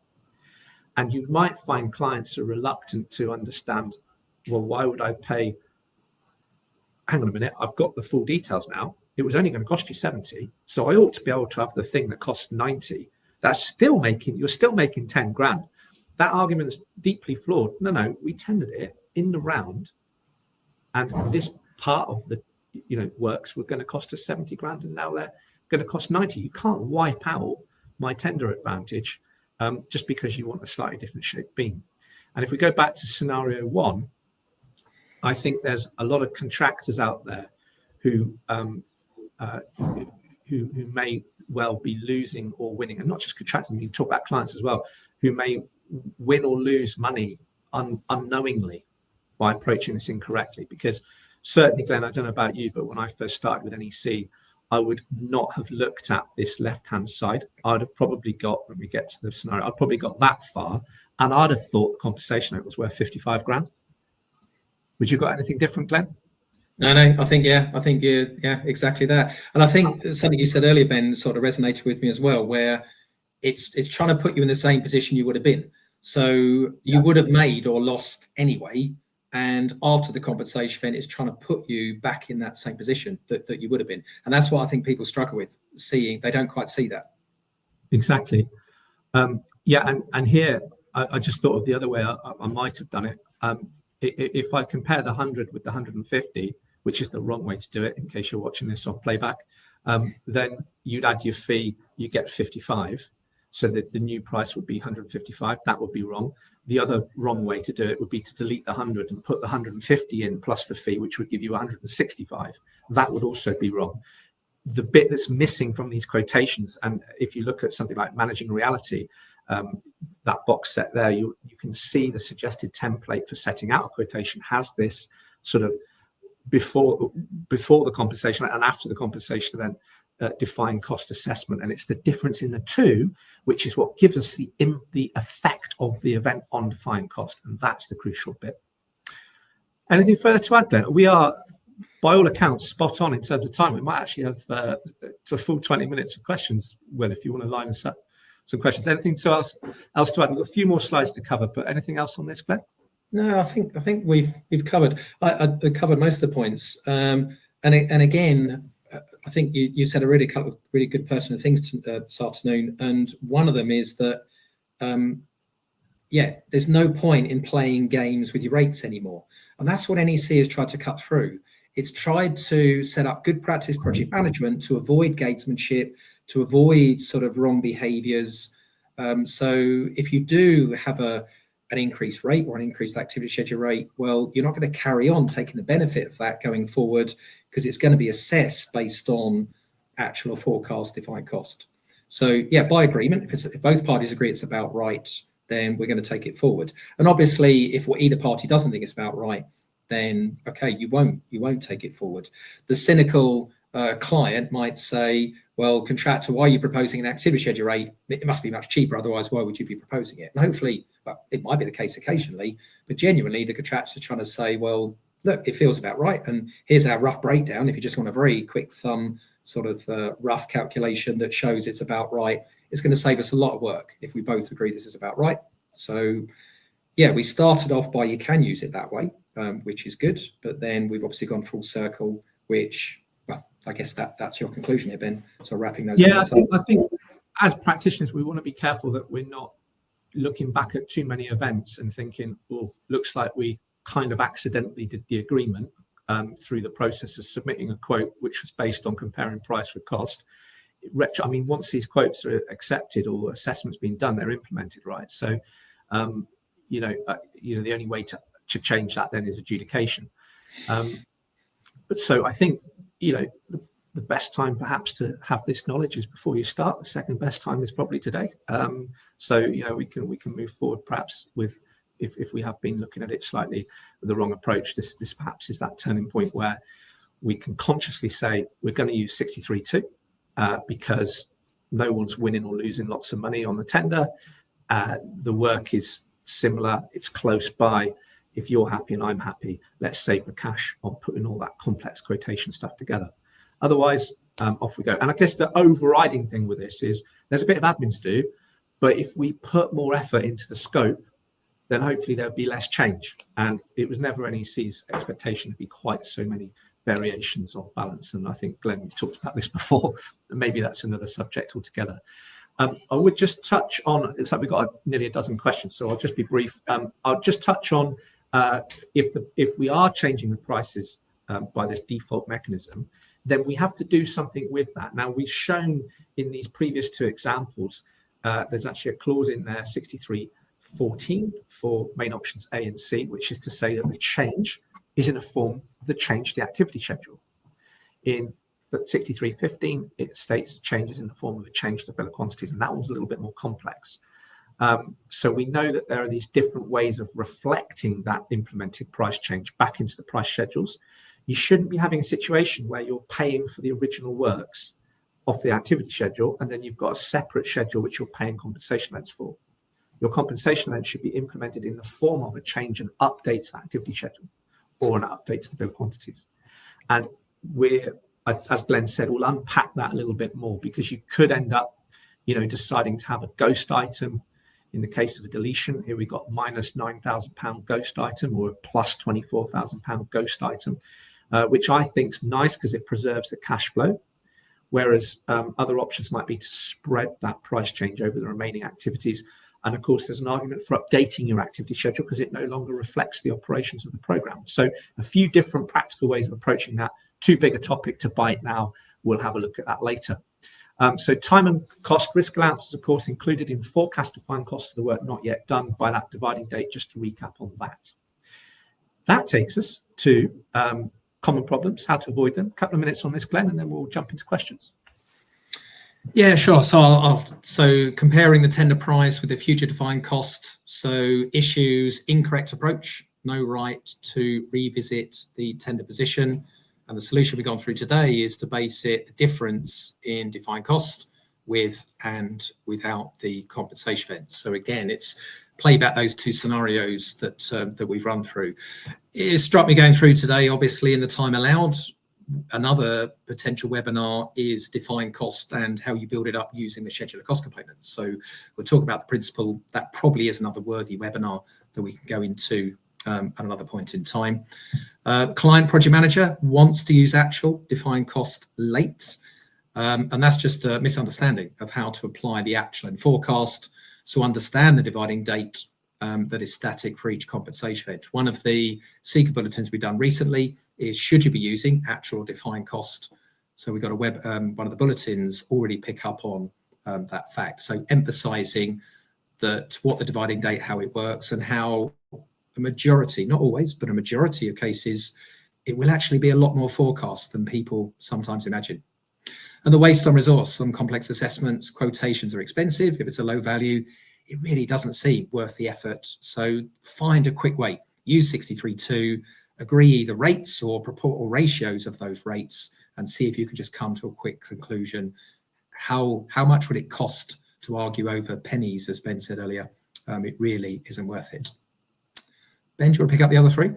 And you might find clients are reluctant to understand, well, why would I pay? Hang on a minute, I've got the full details now. It was only going to cost you 70. So I ought to be able to have the thing that costs 90. You're still making 10 grand. That argument is deeply flawed. No, we tendered it in the round. And this part of the works were going to cost us 70 grand and now they're going to cost 90. You can't wipe out my tender advantage just because you want a slightly different shaped beam. And if we go back to scenario 1, I think there's a lot of contractors out there who may well be losing or winning, and not just contractors, you can talk about clients as well, who may win or lose money unknowingly by approaching this incorrectly. Because certainly, Glenn, I don't know about you, but when I first started with NEC, I would not have looked at this left-hand side. I'd have probably got, when we get to the scenario, I'd probably got that far, and I'd have thought the compensation rate was worth 55 grand. Would you got anything different, Glenn? No, I think exactly that. And I think something you said earlier, Ben, sort of resonated with me as well, where it's trying to put you in the same position you would have been. So you would have made or lost anyway. And after the compensation event, it's trying to put you back in that same position that you would have been. And that's what I think people struggle with seeing. They don't quite see that. Exactly. And here, I just thought of the other way I might have done it. If I compare the 100 with the 150, which is the wrong way to do it, in case you're watching this on playback, then you'd add your fee, you get 55. So that the new price would be 155. That would be wrong. The other wrong way to do it would be to delete the 100 and put the 150 in plus the fee, which would give you 165. That would also be wrong. The bit that's missing from these quotations, and if you look at something like Managing Reality, that box set there, you can see the suggested template for setting out a quotation has this sort of before the compensation and after the compensation event defined cost assessment, and it's the difference in the two which is what gives us the effect of the event on defined cost, and that's the crucial bit. Anything further to add, Glenn? We are, by all accounts, spot on in terms of time. We might actually have a full 20 minutes of questions, Will, if you want to line us up some questions. Anything else to add? We've got a few more slides to cover, but anything else on this, Glenn? No, I think we've covered. I covered most of the points. And again, I think you said a couple of really good pertinent things this afternoon, and one of them is that there's no point in playing games with your rates anymore, and that's what NEC has tried to cut through. It's tried to set up good practice project management to avoid gamesmanship, to avoid sort of wrong behaviours. So if you do have an increased rate or an increased activity schedule rate, well, you're not going to carry on taking the benefit of that going forward, because it's going to be assessed based on actual or forecast defined cost. So yeah, by agreement, if both parties agree it's about right, then we're going to take it forward. And obviously, if either party doesn't think it's about right, then okay, you won't take it forward. The cynical client might say, well, contractor, why are you proposing an activity schedule rate? It must be much cheaper, otherwise why would you be proposing it? And hopefully, well, it might be the case occasionally, but genuinely the contractors are trying to say, well, look, it feels about right, and here's our rough breakdown. If you just want a very quick thumb sort of rough calculation that shows it's about right, it's going to save us a lot of work if we both agree this is about right. So yeah, we started off by you can use it that way, which is good, but then we've obviously gone full circle, which, well, I guess that's your conclusion here, Ben. So wrapping those I think as practitioners, we want to be careful that we're not looking back at too many events and thinking, well, looks like we kind of accidentally did the agreement through the process of submitting a quote which was based on comparing price with cost. I mean, once these quotes are accepted or assessments being done, they're implemented, right? So, the only way to change that then is adjudication. But so I think, the best time perhaps to have this knowledge is before you start. The second best time is probably today. We can move forward perhaps with, if we have been looking at it slightly with the wrong approach, this perhaps is that turning point where we can consciously say we're going to use 63.2 because no one's winning or losing lots of money on the tender. The work is similar, it's close by. If you're happy and I'm happy, let's save the cash on putting all that complex quotation stuff together. Otherwise, off we go. And I guess the overriding thing with this is there's a bit of admin to do, but if we put more effort into the scope, then hopefully there'll be less change. And it was never NEC's expectation to be quite so many variations of balance. And I think Glenn talked about this before, and maybe that's another subject altogether. I would just touch on, it's like we've got nearly a dozen questions, so I'll just be brief. I'll just touch on if we are changing the prices by this default mechanism, then we have to do something with that. Now, we've shown in these previous two examples, there's actually a clause in there, 63.14 for main options A and C, which is to say that the change is in a form of the change to the activity schedule. In 63.15, it states changes in the form of a change to bill of quantities, and that one's a little bit more complex. So we know that there are these different ways of reflecting that implemented price change back into the price schedules. You shouldn't be having a situation where you're paying for the original works off the activity schedule, and then you've got a separate schedule which you're paying compensation events for. Your compensation event should be implemented in the form of a change and update to the activity schedule or an update to the bill of quantities. And we're, as Glenn said, we'll unpack that a little bit more, because you could end up, deciding to have a ghost item. In the case of a deletion, here we got minus £9,000 ghost item or a plus £24,000 ghost item, which I think is nice because it preserves the cash flow. Whereas other options might be to spread that price change over the remaining activities. And of course, there's an argument for updating your activity schedule because it no longer reflects the operations of the program. So a few different practical ways of approaching that. Too big a topic to bite now. We'll have a look at that later. So time and cost risk allowances, of course, included in forecast defined costs of the work not yet done by that dividing date, just to recap on that. That takes us to common problems, how to avoid them. A couple of minutes on this, Glenn, and then we'll jump into questions. Yeah, sure. So so comparing the tender price with the future defined cost. So issues, incorrect approach, no right to revisit the tender position. And the solution we've gone through today is to base the difference in defined cost with and without the compensation events. So again, it's play back those two scenarios that we've run through. It struck me going through today, obviously, in the time allowed. Another potential webinar is defined cost and how you build it up using the scheduler cost components. So we'll talk about the principle. That probably is another worthy webinar that we can go into at another point in time. Client project manager wants to use actual defined cost late. And that's just a misunderstanding of how to apply the actual and forecast. So understand the dividing date that is static for each compensation event. One of the CECA bulletins we've done recently is, should you be using actual or defined cost? So we've got one of the bulletins already pick up on that fact. So emphasizing that what the dividing date, how it works, and how a majority, not always, but a majority of cases, it will actually be a lot more forecast than people sometimes imagine. And the waste on resource, some complex assessments, quotations are expensive. If it's a low value, it really doesn't seem worth the effort. So find a quick way. Use 63.2, agree either rates or ratios of those rates, and see if you can just come to a quick conclusion. How much would it cost to argue over pennies, as Ben said earlier? It really isn't worth it. Ben, do you want to pick up the other three?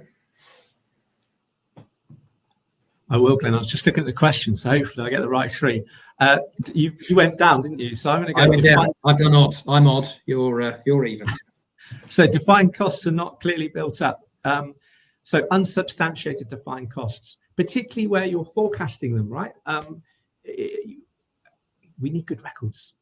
I will, Glenn. I was just looking at the questions, so hopefully I get the right three. You went down, didn't you? So I'm going to go. I went down. I've done odd. I'm odd. You're even. So defined costs are not clearly built up. So unsubstantiated defined costs, particularly where you're forecasting them, right? We need good records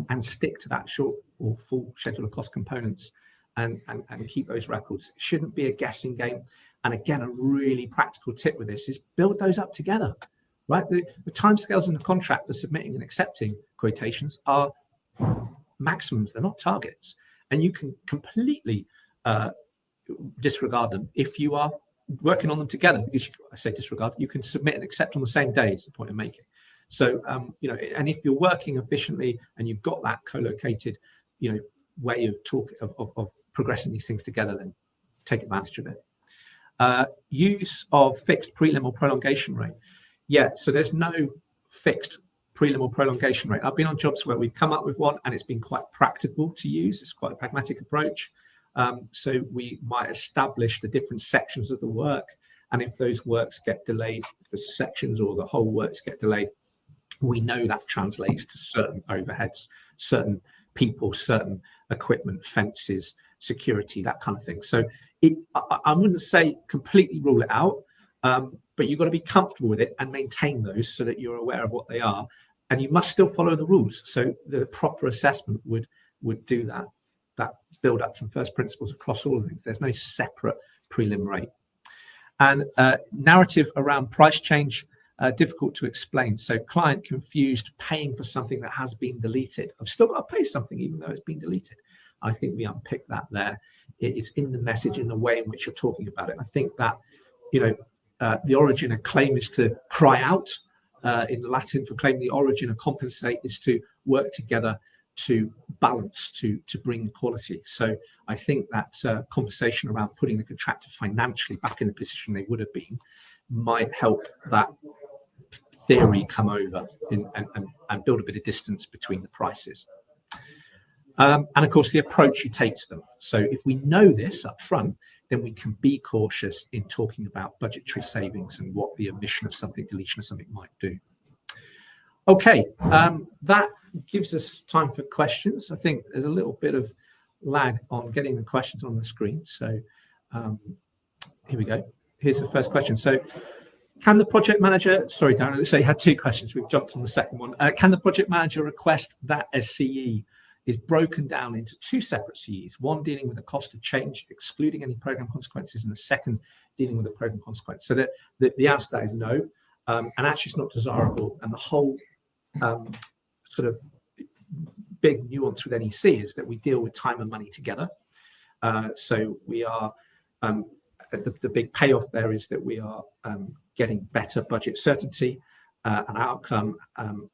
and stick to that short or full schedule of cost components and keep those records. It shouldn't be a guessing game. And again, a really practical tip with this is build those up together, right? The timescales in the contract for submitting and accepting quotations are maximums. They're not targets. And you can completely disregard them if you are working on them together. Because I say disregard, you can submit and accept on the same day is the point I'm making. So, and if you're working efficiently and you've got that co-located, way of progressing these things together, then take advantage of it. Use of fixed prelim or prolongation rate. Yeah, so there's no fixed prelim or prolongation rate. I've been on jobs where we've come up with one and it's been quite practical to use. It's quite a pragmatic approach. So we might establish the different sections of the work. And if those works get delayed, if the sections or the whole works get delayed, we know that translates to certain overheads, certain people, certain equipment, fences, security, that kind of thing. So I wouldn't say completely rule it out, but you've got to be comfortable with it and maintain those so that you're aware of what they are. And you must still follow the rules. So the proper assessment would do that build up from first principles across all of things. There's no separate prelim rate. And narrative around price change, difficult to explain. So client confused paying for something that has been deleted. I've still got to pay something even though it's been deleted. I think we unpick that there. It's in the message, in the way in which you're talking about it. I think that, the origin of claim is to cry out. In Latin, for claim, the origin of compensate is to work together to balance, to bring equality. So I think that conversation around putting the contractor financially back in the position they would have been might help that theory come over and build a bit of distance between the prices. And of course, the approach you take to them. So if we know this up front, then we can be cautious in talking about budgetary savings and what the omission of something, deletion of something might do. Okay, that gives us time for questions. I think there's a little bit of lag on getting the questions on the screen. So here we go. Here's the first question. So can the project manager, sorry, Darren, so you had two questions. We've jumped on the second one. Can the project manager request that a CE is broken down into two separate CEs, one dealing with the cost of change, excluding any program consequences, and the second dealing with the program consequence? So the answer to that is no, and actually it's not desirable. And the whole sort of big nuance with NEC is that we deal with time and money together. So we are, the big payoff there is that we are getting better budget certainty, an outcome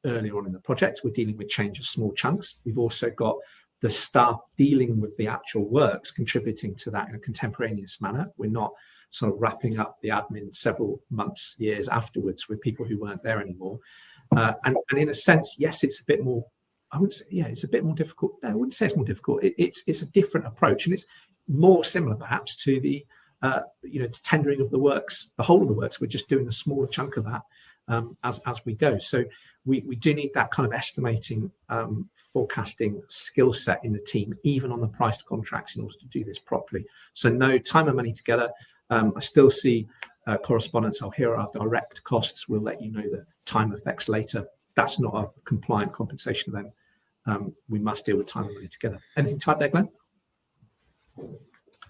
earlier on in the project. We're dealing with change of small chunks. We've also got the staff dealing with the actual works contributing to that in a contemporaneous manner. We're not sort of wrapping up the admin several months, years afterwards with people who weren't there anymore. And in a sense, yes, it's a bit more, I wouldn't say, yeah, it's a bit more difficult. No, I wouldn't say it's more difficult. It's a different approach, and it's more similar perhaps to the, tendering of the works, the whole of the works. We're just doing a smaller chunk of that as we go. So we do need that kind of estimating, forecasting skill set in the team, even on the priced contracts, in order to do this properly. So no, time and money together. I still see correspondence. I'll hear our direct costs. We'll let you know the time effects later. That's not a compliant compensation event. We must deal with time and money together. Anything to add there, Glenn?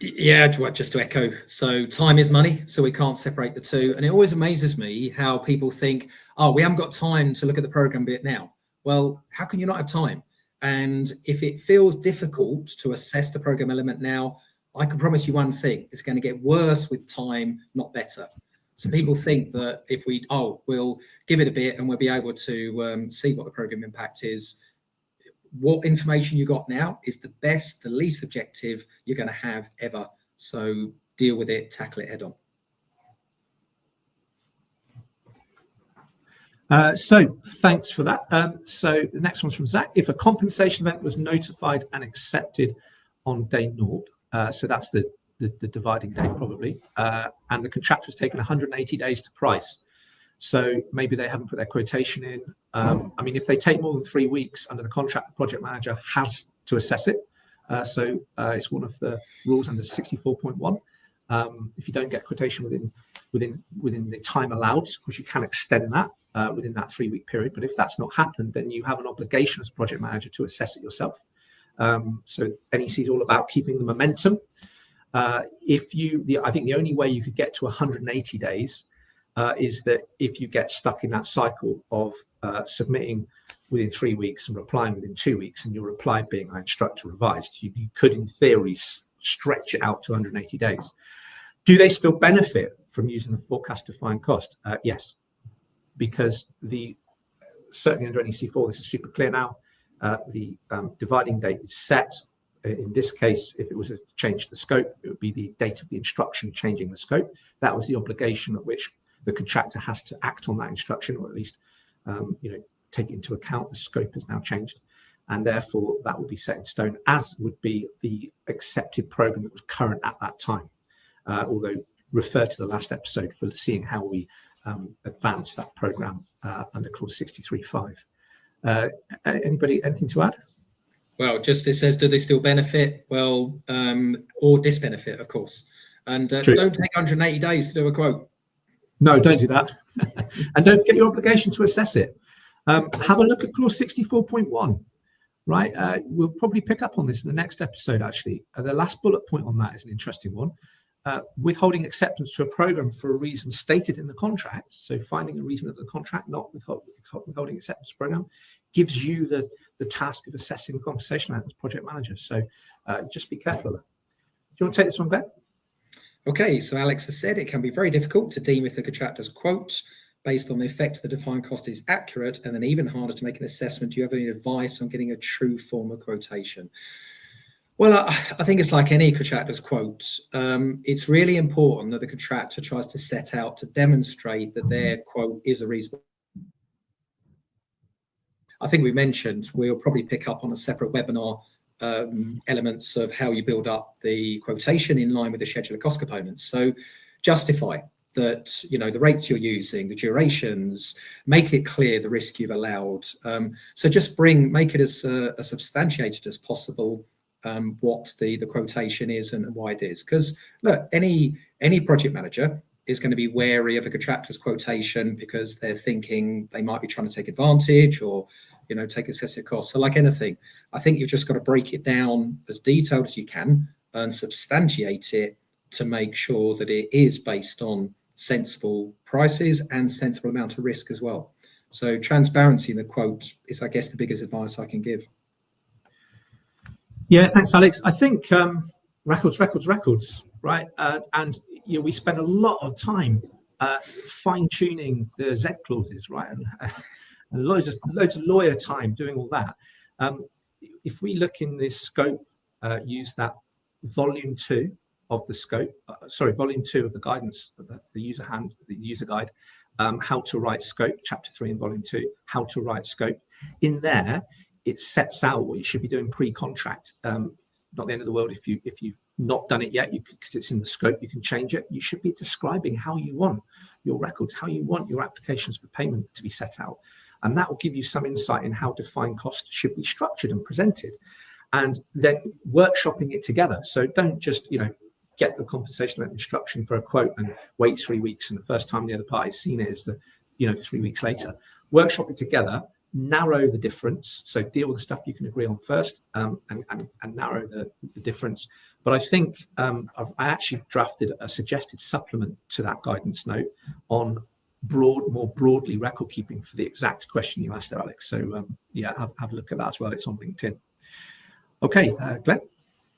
Yeah, just to echo. So time is money, so we can't separate the two. And it always amazes me how people think, oh, we haven't got time to look at the program bit now. Well, how can you not have time? And if it feels difficult to assess the program element now, I can promise you one thing: it's going to get worse with time, not better. So people think that if we'll give it a bit and we'll be able to see what the program impact is. What information you got now is the best, the least subjective you're going to have ever. So deal with it, tackle it head on. So thanks for that. So the next one's from Zach. If a compensation event was notified and accepted on day 0, so that's the dividing date probably, and the contractor has taken 180 days to price. So maybe they haven't put their quotation in. I mean, if they take more than 3 weeks under the contract, the project manager has to assess it. So it's one of the rules under 64.1. If you don't get quotation within the time allowed, because you can extend that within that 3-week period. But if that's not happened, then you have an obligation as a project manager to assess it yourself. So NEC is all about keeping the momentum. I think the only way you could get to 180 days is that if you get stuck in that cycle of submitting within 3 weeks and replying within 2 weeks, and your reply being I instruct to revised, you could in theory stretch it out to 180 days. Do they still benefit from using the forecast defined cost? Yes, because certainly under NEC4, this is super clear now. The dividing date is set. In this case, if it was a change to the scope, it would be the date of the instruction changing the scope. That was the obligation at which the contractor has to act on that instruction, or at least take it into account. The scope has now changed, and therefore that will be set in stone, as would be the accepted program that was current at that time. Although refer to the last episode for seeing how we advance that program under clause 63.5. Anything to add? Well, just it says, do they still benefit? Well, or disbenefit, of course. And don't take 180 days to do a quote. No, don't do that. And don't forget your obligation to assess it. Have a look at clause 64.1, right? We'll probably pick up on this in the next episode, actually. The last bullet point on that is an interesting one. Withholding acceptance to a program for a reason stated in the contract, so finding a reason of the contract, not withholding acceptance program, gives you the task of assessing the compensation amount as project manager. So just be careful of that. Do you want to take this one, Glenn? Okay, so Alex has said it can be very difficult to deem if the contractor's quote based on the effect of the defined cost is accurate, and then even harder to make an assessment. Do you have any advice on getting a true form of quotation? Well, I think it's like any contractor's quote. It's really important that the contractor tries to set out to demonstrate that their quote is a reasonable. I think we mentioned we'll probably pick up on a separate webinar elements of how you build up the quotation in line with the schedule of cost components. So justify that, the rates you're using, the durations, make it clear the risk you've allowed. So just make it as substantiated as possible. What the quotation is and why it is, because look, any project manager is going to be wary of a contractor's quotation because they're thinking they might be trying to take advantage or take excessive costs. So like anything, I think you've just got to break it down as detailed as you can and substantiate it to make sure that it is based on sensible prices and sensible amount of risk as well. So transparency in the quote is, I guess, the biggest advice I can give. Yeah, thanks, Alex. I think records, right? And we spend a lot of time fine-tuning the Z clauses, right? And loads of lawyer time doing all that. if we look in this scope, use that volume 2 of the scope, volume 2 of the guidance, the user guide, how to write scope, chapter 3 in volume 2, how to write scope. In there, it sets out what you should be doing pre-contract. Not the end of the world if you've not done it yet, because it's in the scope, you can change it. You should be describing how you want your records, how you want your applications for payment to be set out. And that will give you some insight in how defined costs should be structured and presented. And then workshopping it together. So don't just, get the compensation instruction for a quote and wait 3 weeks, and the first time the other party's seen it is 3 weeks later. Workshop it together, narrow the difference. So deal with the stuff you can agree on first, and narrow the difference. But I think I actually drafted a suggested supplement to that guidance note on more broadly record keeping for the exact question you asked there, Alex. So have a look at that as well. It's on LinkedIn. Okay, Glenn.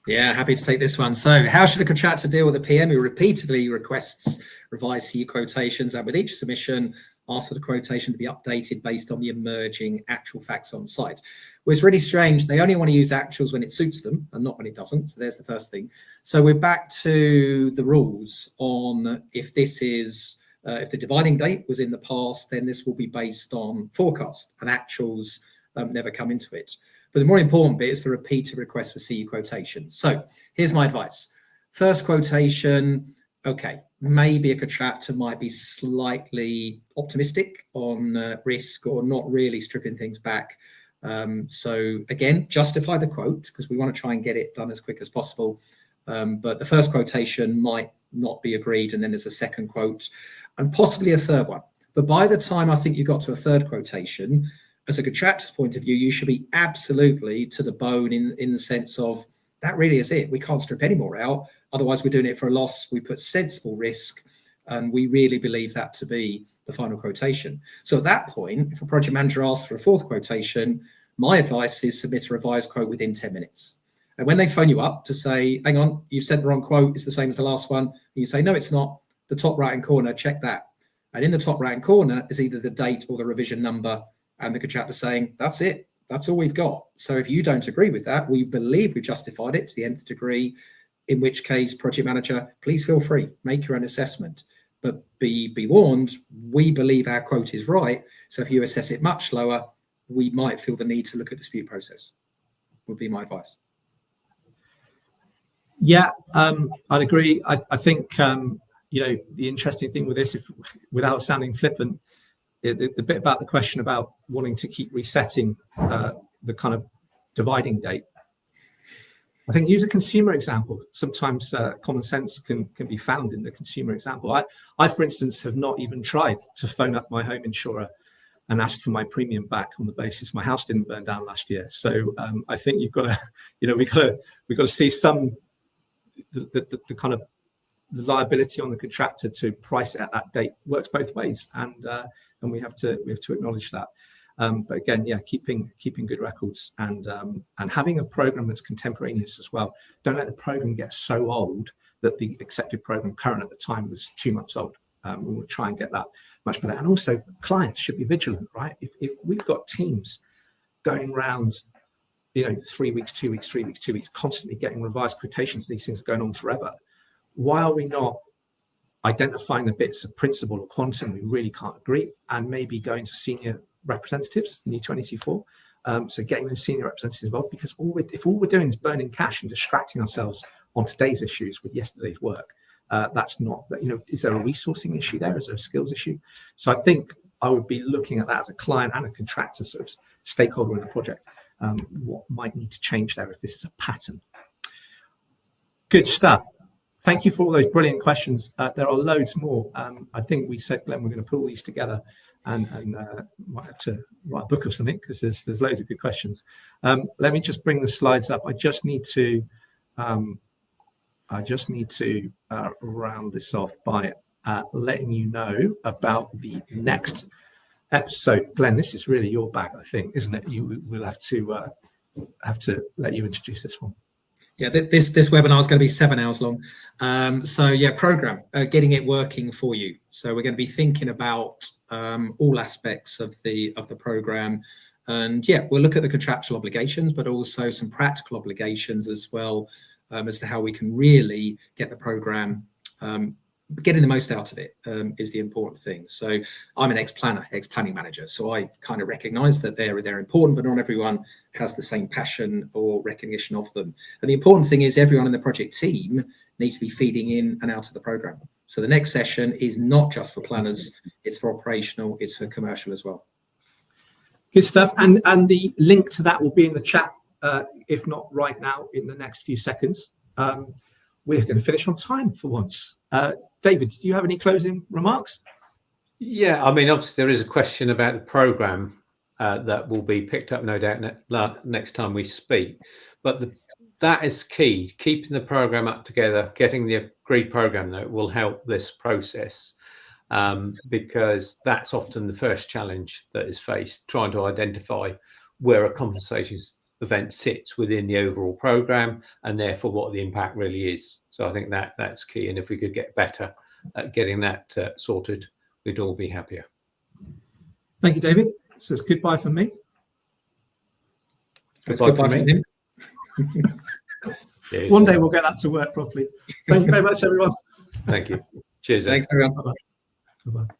Yeah, happy to take this one. So how should a contractor deal with a PM who repeatedly requests revised CE quotations and with each submission ask for the quotation to be updated based on the emerging actual facts on site? Well, it's really strange. They only want to use actuals when it suits them and not when it doesn't. So there's the first thing. So we're back to the rules on if this is, if the dividing date was in the past, then this will be based on forecast, and actuals never come into it. But the more important bit is the repeated request for CE quotation. So here's my advice. First quotation, okay, maybe a contractor might be slightly optimistic on risk or not really stripping things back. So again, justify the quote because we want to try and get it done as quick as possible. But the first quotation might not be agreed, and then there's a second quote and possibly a third one. But by the time I think you got to a third quotation, as a contractor's point of view, you should be absolutely to the bone in the sense of that really is it. We can't strip any more out. Otherwise, we're doing it for a loss. We put sensible risk, and we really believe that to be the final quotation. So at that point, if a project manager asks for a fourth quotation, my advice is submit a revised quote within 10 minutes. And when they phone you up to say, hang on, you've sent the wrong quote, it's the same as the last one, and you say, no, it's not, the top right-hand corner, check that. And in the top right-hand corner is either the date or the revision number, and the contractor saying, that's it, that's all we've got. So if you don't agree with that, we believe we justified it to the nth degree, in which case, project manager, please feel free, make your own assessment. But be warned, we believe our quote is right. So if you assess it much lower, we might feel the need to look at dispute process, would be my advice. Yeah, I'd agree. I think, the interesting thing with this, without sounding flippant, the bit about the question about wanting to keep resetting the kind of dividing date. I think use a consumer example. Sometimes common sense can be found in the consumer example. I, for instance, have not even tried to phone up my home insurer and ask for my premium back on the basis my house didn't burn down last year. So I think you've got to, we've got to see some the kind of the liability on the contractor to price it at that date works both ways, and we have to acknowledge that. But again, yeah, keeping good records and having a program that's contemporaneous as well. Don't let the program get so old that the accepted program current at the time was 2 months old. We will try and get that much better. And also, clients should be vigilant, right? If we've got teams going around, 3 weeks, 2 weeks, 3 weeks, 2 weeks, constantly getting revised quotations, these things are going on forever. Why are we not identifying the bits of principle or quantum we really can't agree, and maybe going to senior representatives, NEC4, NEC4, so getting those senior representatives involved, because if all we're doing is burning cash and distracting ourselves on today's issues with yesterday's work, that's not, is there a resourcing issue there? Is there a skills issue? So I think I would be looking at that as a client and a contractor sort of stakeholder in the project. What might need to change there if this is a pattern? Good stuff. Thank you for all those brilliant questions. There are loads more. I think we said, Glenn, we're going to pull these together and might have to write a book or something, because there's loads of good questions. Let me just bring the slides up. I just need to round this off by letting you know about the next episode. Glenn, this is really your bag, I think, isn't it? We'll have to let you introduce this one. Yeah, this webinar is going to be 7 hours long. So yeah, program, getting it working for you. So we're going to be thinking about all aspects of the program, And yeah, we'll look at the contractual obligations, but also some practical obligations as well, as to how we can really get the program getting the most out of it is the important thing. So I'm an ex-planning manager, so I kind of recognize that they're important, but not everyone has the same passion or recognition of them. And the important thing is everyone in the project team needs to be feeding in and out of the program. So the next session is not just for planners, it's for operational, it's for commercial as well. Good stuff. And the link to that will be in the chat, if not right now, in the next few seconds. We're going to finish on time for once. David, do you have any closing remarks? Yeah, I mean, obviously there is a question about the programme that will be picked up, no doubt, next time we speak. But that is key. Keeping the programme up together, getting the agreed programme note will help this process, because that's often the first challenge that is faced, trying to identify where a compensation event sits within the overall programme and therefore what the impact really is. So I think that's key, and if we could get better at getting that sorted, we'd all be happier. Thank you, David. So it's goodbye from me. Goodbye from me. One day we'll get that to work properly. Thank you very much, everyone. Thank you. Cheers. Thanks, everyone. Bye-bye. Bye-bye.